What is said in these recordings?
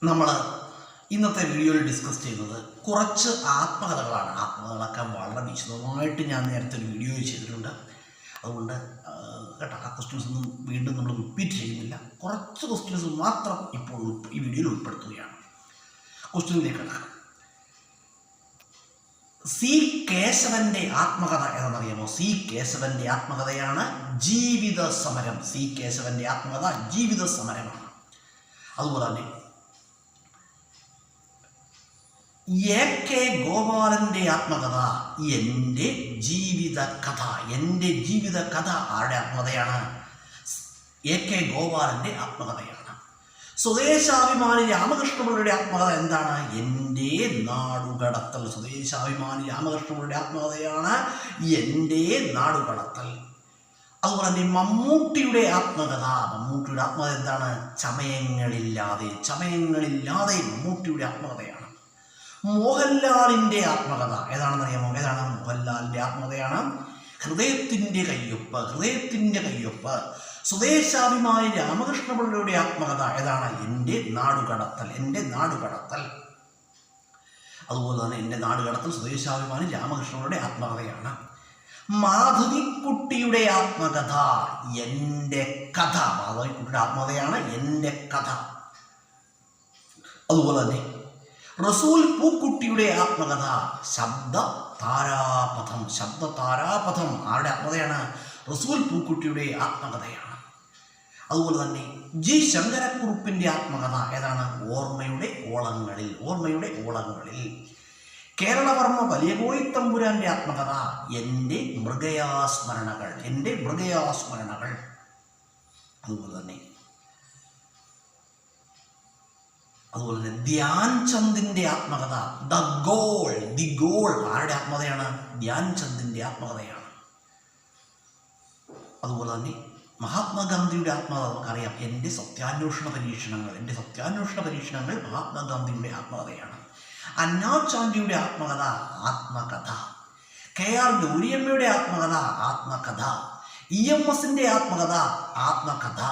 നമ്മൾ ഇന്നത്തെ വീഡിയോയിൽ ഡിസ്കസ് ചെയ്യുന്നത് കുറച്ച് ആത്മകഥകളാണ്. ആത്മകഥകളൊക്കെ വളരെ വിശദമായിട്ട് ഞാൻ നേരത്തെ ഒരു വീഡിയോ ചെയ്തിട്ടുണ്ട്. അതുകൊണ്ട് കേട്ടോ, ആ ക്വസ്റ്റ്യൻസ് ഒന്നും വീണ്ടും നമ്മൾ റിപ്പീറ്റ് ചെയ്യുന്നില്ല. കുറച്ച് ക്വസ്റ്റ്യൻസ് മാത്രം ഇപ്പോൾ ഈ വീഡിയോയിൽ ഉൾപ്പെടുത്തുകയാണ്. ക്വസ്റ്റ്യനിലേക്ക് കിടക്കാം. സി കേശവന്റെ ആത്മകഥ ഏതെന്നറിയാമോ? സി കേശവന്റെ ആത്മകഥയാണ് ജീവിത സമരം. സി കേശവന്റെ ആത്മകഥ ജീവിത സമരമാണ്. അതുപോലെ തന്നെ എ കെ ഗോപാലന്റെ ആത്മകഥ എൻ്റെ ജീവിത കഥ. എൻ്റെ ജീവിത കഥ ആരുടെ ആത്മകഥയാണ്? എ കെ ഗോപാലന്റെ ആത്മകഥയാണ്. സ്വദേശാഭിമാനി രാമകൃഷ്ണപിള്ളയുടെ ആത്മകഥ എന്താണ്? എൻ്റെ നാടുകടത്തൽ. സ്വദേശാഭിമാനി രാമകൃഷ്ണപിള്ളയുടെ ആത്മകഥയാണ് എൻ്റെ നാടുകടത്തൽ. അതുപോലെ തന്നെ മമ്മൂട്ടിയുടെ ആത്മകഥ. മമ്മൂട്ടിയുടെ ആത്മകഥ എന്താണ്? ചമയങ്ങളില്ലാതെ. ചമയങ്ങളില്ലാതെ മമ്മൂട്ടിയുടെ ആത്മകഥയാണ്. മോഹൻലാലിൻ്റെ ആത്മകഥ ഏതാണെന്നറിയാമോ? ഏതാണ്? മോഹൻലാലിൻ്റെ ആത്മകഥയാണ് ഹൃദയത്തിൻ്റെ കയ്യൊപ്പ്. ഹൃദയത്തിൻ്റെ കയ്യൊപ്പ്. സ്വദേശാഭിമാനി രാമകൃഷ്ണപിള്ളയുടെ ആത്മകഥ ഏതാണ്? എൻ്റെ നാടുകടത്തൽ. എൻ്റെ നാടുകടത്തൽ. അതുപോലെ തന്നെ എൻ്റെ നാടുകടത്തൽ സ്വദേശാഭിമാനി രാമകൃഷ്ണപിള്ളയുടെ ആത്മകഥയാണ്. മാധവിക്കുട്ടിയുടെ ആത്മകഥ എൻ്റെ കഥ. മാധവിക്കുട്ടിയുടെ ആത്മകഥയാണ് എൻ്റെ കഥ. അതുപോലെ തന്നെ റസൂൽ പൂക്കുട്ടിയുടെ ആത്മകഥ ശബ്ദ താരാപഥം. ശബ്ദ താരാപഥം ആരുടെ ആത്മകഥയാണ്? റസൂൽ പൂക്കുട്ടിയുടെ ആത്മകഥയാണ്. അതുപോലെ തന്നെ ജി ശങ്കരക്കുറുപ്പിൻ്റെ ആത്മകഥ ഏതാണ്? ഓർമ്മയുടെ ഓളങ്ങളിൽ. ഓർമ്മയുടെ ഓളങ്ങളിൽ. കേരളവർമ്മ വലിയകോയി തമ്പുരാൻ്റെ ആത്മകഥ എൻ്റെ മൃഗയാസ്മരണകൾ. എൻ്റെ മൃഗയാസ്മരണകൾ. അതുപോലെ തന്നെ ധ്യാൻ ചന്ദിൻ്റെ ആത്മകഥ ദ ഗോൾ. ദി ഗോൾ ആരുടെ ആത്മകഥയാണ്? ധ്യാൻ ചന്ദിൻ്റെ ആത്മകഥയാണ്. അതുപോലെ തന്നെ മഹാത്മാഗാന്ധിയുടെ ആത്മകഥ നമുക്കറിയാം. എൻ്റെ സത്യാന്വേഷണ പരീക്ഷണങ്ങൾ. എൻ്റെ സത്യാന്വേഷണ പരീക്ഷണങ്ങൾ മഹാത്മാഗാന്ധിയുടെ ആത്മകഥയാണ്. അന്നാ ചാണ്ടിയുടെ ആത്മകഥ ആത്മകഥ. കെ ആർ ഗൗരിയമ്മയുടെ ആത്മകഥ ആത്മകഥ. EMSൻ്റെ ആത്മകഥ ആത്മകഥ.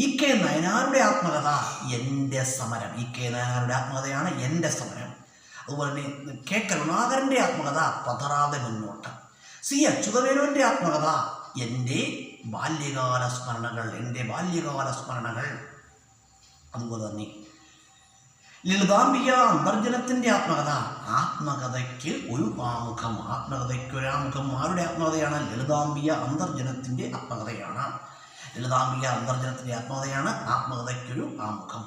ഇ കെ നയനാരുടെ ആത്മകഥ എൻ്റെ സമരം. ഇ കെ നയനാരുടെ ആത്മകഥയാണ് എൻ്റെ സമരം. അതുപോലെ തന്നെ കെ കരുണാകരൻ്റെ ആത്മകഥ പതറാതെ മുന്നോട്ട്. സി അച്യുതമേനോൻ്റെ ആത്മകഥ എൻ്റെ ബാല്യകാല സ്മരണകൾ. എൻ്റെ ബാല്യകാല സ്മരണകൾ. അതുപോലെ തന്നെ ലളിതാംബിക അന്തർജനത്തിൻ്റെ ആത്മകഥ ആത്മകഥയ്ക്ക് ഒരു ആമുഖം. ആത്മകഥയ്ക്ക് ഒരാമുഖം ആരുടെ ആത്മകഥയാണ്? ലളിതാംബിക അന്തർജനത്തിൻ്റെ ആത്മകഥയാണ്. ലളിതാംബിക അന്തർജനത്തിൻ്റെ ആത്മകഥയാണ് ആത്മകഥയ്ക്കൊരു ആമുഖം.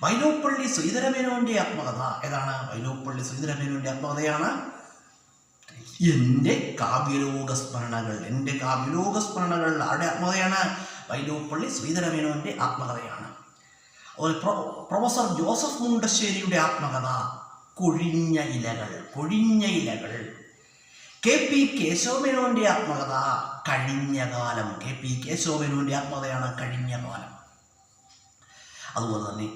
വൈലോപ്പള്ളി ശ്രീധരമേനോൻ്റെ ആത്മകഥ ഏതാണ്? വൈലോപ്പള്ളി ശ്രീധരമേനോൻ്റെ ആത്മകഥയാണ് എൻ്റെ കാവ്യലോക സ്മരണകൾ. എൻ്റെ കാവ്യലോക സ്മരണകൾ ആരുടെ ആത്മകഥയാണ്? വൈലോപ്പള്ളി ശ്രീധരമേനോൻ്റെ ആത്മകഥയാണ്. പ്രൊഫസർ ജോസഫ് മുണ്ടശ്ശേരിയുടെ ആത്മകഥ കൊഴിഞ്ഞ ഇലകൾ. കൊഴിഞ്ഞ ഇലകൾ. കെ പി കേശവമേനോൻ്റെ ആത്മകഥ കഴിഞ്ഞ കാലം. കെ പി കേശവമേനോൻ്റെ ആത്മകഥയാണ് കഴിഞ്ഞ കാലം. അതുപോലെ തന്നെ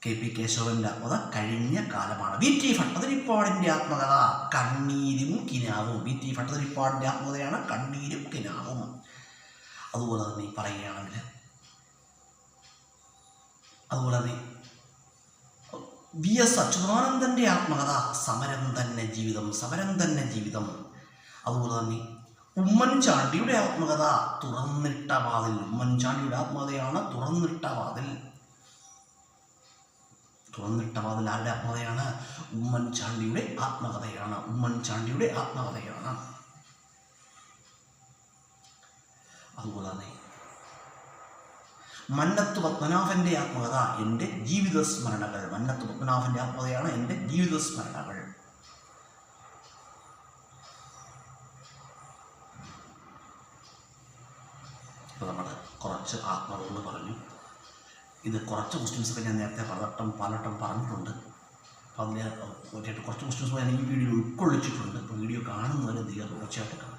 കെ പി കേശവൻ്റെ ആത്മകഥ കഴിഞ്ഞ കാലമാണ്. വി ടി ഭട്ടതിരിപ്പാടിൻ്റെ ആത്മകഥ കണ്ണീരും കിനാവും. വി ടി ഭട്ടതിരിപ്പാടിൻ്റെ ആത്മകഥയാണ് കണ്ണീരും കിനാവും. അതുപോലെ തന്നെ പറയുകയാണെങ്കിൽ വി എസ് അച്യുതാനന്ദൻ്റെ ആത്മകഥ സമരം തന്നെ ജീവിതം. സമരം തന്നെ ജീവിതം. അതുപോലെ തന്നെ ഉമ്മൻചാണ്ടിയുടെ ആത്മകഥ തുറന്നിട്ട വാതിൽ. ഉമ്മൻചാണ്ടിയുടെ ആത്മകഥയാണ് തുറന്നിട്ട വാതിൽ. തുറന്നിട്ട വാതിൽ ആരുടെ ആത്മകഥയാണ്? ഉമ്മൻചാണ്ടിയുടെ ആത്മകഥയാണ്. ഉമ്മൻചാണ്ടിയുടെ ആത്മകഥയാണ്. അതുപോലെ തന്നെ മന്നത്ത് പത്മനാഭൻ്റെ ആത്മകഥ എൻ്റെ ജീവിത സ്മരണകൾ. മന്നത്ത് പത്മനാഭൻ്റെ ആത്മകഥയാണ് എൻ്റെ ജീവിത സ്മരണകൾ. ഇപ്പോൾ നമ്മൾ കുറച്ച് ആത്മകഥകൾ പറഞ്ഞു. ഇത് കുറച്ച് ക്വസ്റ്റ്യൻസൊക്കെ ഞാൻ നേരത്തെ പലവട്ടം പറഞ്ഞിട്ടുണ്ട്. അപ്പോൾ അതിന് കുറച്ച് ക്വസ്റ്റ്യൻസ് ഞാൻ ഈ വീഡിയോയിൽ ഉൾക്കൊള്ളിച്ചിട്ടുണ്ട്. ഇപ്പോൾ വീഡിയോ കാണുന്നവരെ തീർച്ചയായിട്ടും കാണും.